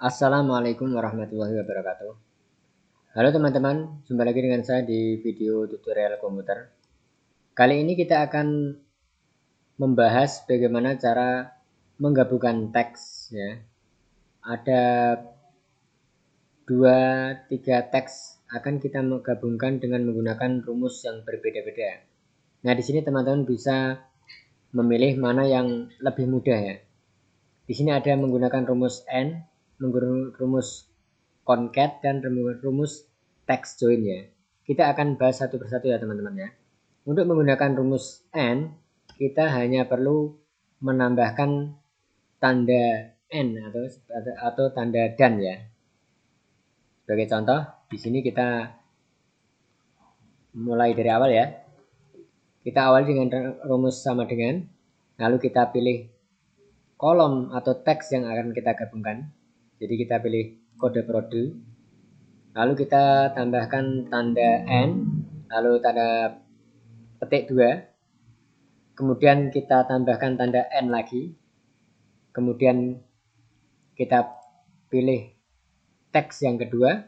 Assalamualaikum warahmatullahi wabarakatuh. Halo teman-teman, jumpa lagi dengan saya di video tutorial komputer. Kali ini kita akan membahas bagaimana cara menggabungkan teks ya. Ada 2-3 teks akan kita menggabungkan dengan menggunakan rumus yang berbeda-beda. Nah, di sini teman-teman bisa memilih mana yang lebih mudah ya. Di sini ada menggunakan rumus N, menggunakan rumus concat dan rumus text join ya. Kita akan bahas satu persatu ya teman-teman ya. Untuk menggunakan rumus N, kita hanya perlu menambahkan tanda N atau tanda dan ya. Sebagai contoh, di sini kita mulai dari awal ya. Kita awali dengan rumus sama dengan, lalu kita pilih kolom atau teks yang akan kita gabungkan. Jadi kita pilih kode prode, lalu kita tambahkan tanda N, lalu tanda petik 2, kemudian kita tambahkan tanda N lagi, kemudian kita pilih teks yang kedua,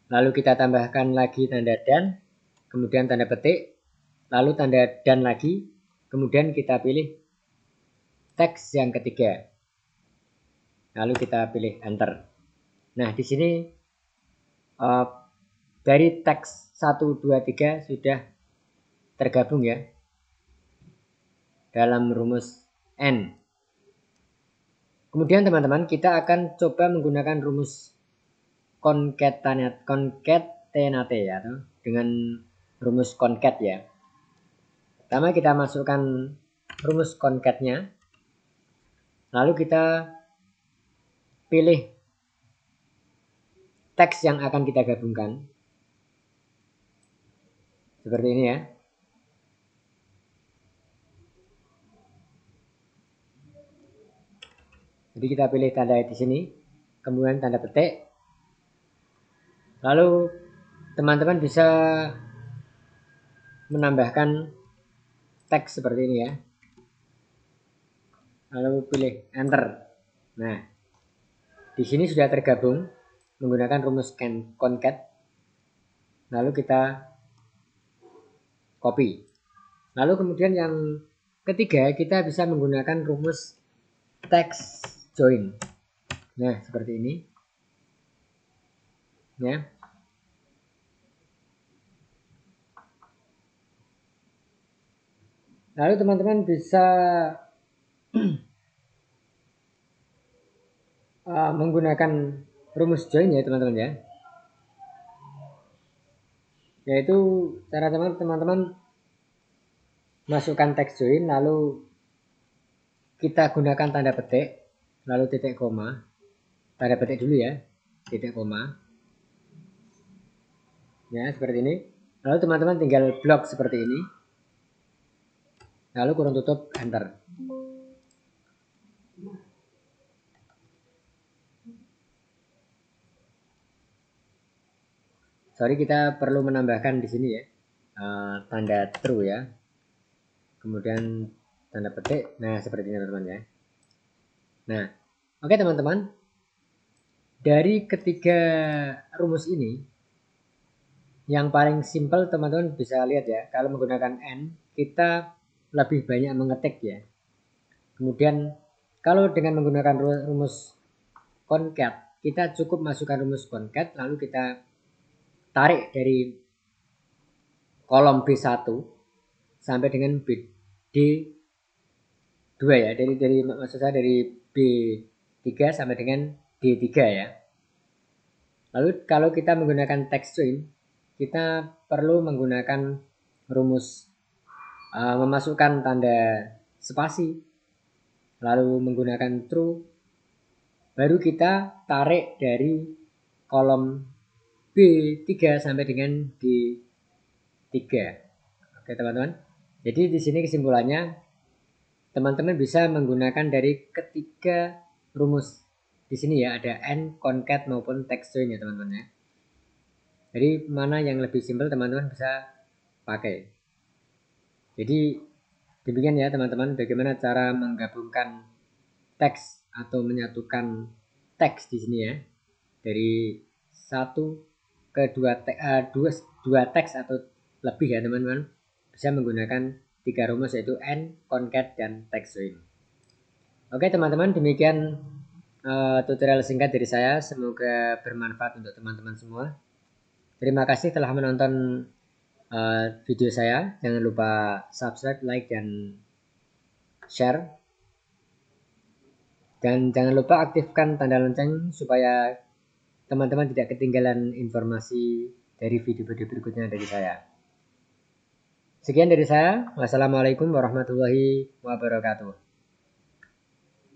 lalu kita tambahkan lagi tanda dan, kemudian tanda petik, lalu tanda dan lagi, kemudian kita pilih teks yang ketiga, lalu kita pilih enter. Nah, di sini dari teks 1, 2, 3 sudah tergabung ya dalam rumus N. Kemudian teman-teman, kita akan coba menggunakan rumus concatenate ya, dengan rumus concat ya. Pertama kita masukkan rumus concatnya, lalu kita pilih teks yang akan kita gabungkan seperti ini ya. Jadi kita pilih tanda di sini, kemudian tanda petik, lalu teman-teman bisa menambahkan teks seperti ini ya, lalu pilih enter. Nah, di sini sudah tergabung menggunakan rumus concat, lalu kita copy. Lalu kemudian yang ketiga, kita bisa menggunakan rumus text join. Nah, seperti ini ya. Lalu teman-teman bisa menggunakan rumus join ya teman-teman ya. Yaitu cara teman-teman masukkan teks join, lalu kita gunakan tanda petik, lalu titik koma, tanda petik dulu ya, titik koma ya, seperti ini. Lalu teman-teman tinggal blok seperti ini, lalu kurung tutup enter. Sorry, kita perlu menambahkan di sini ya tanda true ya, kemudian tanda petik. Nah, seperti ini teman-teman ya. Nah, oke teman-teman, dari ketiga rumus ini yang paling simpel teman-teman bisa lihat ya, kalau menggunakan N kita lebih banyak mengetik ya. Kemudian kalau dengan menggunakan rumus concat, kita cukup masukkan rumus concat, lalu kita tarik dari kolom B1 sampai dengan D2 ya, maksud saya dari B3 sampai dengan D3 ya. Lalu kalau kita menggunakan text join, kita perlu menggunakan rumus memasukkan tanda spasi, lalu menggunakan true, baru kita tarik dari kolom B3 sampai dengan D3. Oke teman-teman, jadi di sini kesimpulannya, teman-teman bisa menggunakan dari ketiga rumus di sini ya, ada N, concat maupun text join ya teman-teman ya. Jadi mana yang lebih simpel teman-teman bisa pakai. Jadi demikian ya teman-teman, bagaimana cara menggabungkan teks atau menyatukan teks di sini ya. Dari 1 ke 2 teks atau lebih ya teman-teman. Bisa menggunakan 3 rumus yaitu AND, concat, dan text join. Oke teman-teman, demikian tutorial singkat dari saya. Semoga bermanfaat untuk teman-teman semua. Terima kasih telah menonton video saya. Jangan lupa subscribe, like, dan share. Dan jangan lupa aktifkan tanda lonceng supaya teman-teman tidak ketinggalan informasi dari video-video berikutnya dari saya. Sekian dari saya. Wassalamualaikum warahmatullahi wabarakatuh.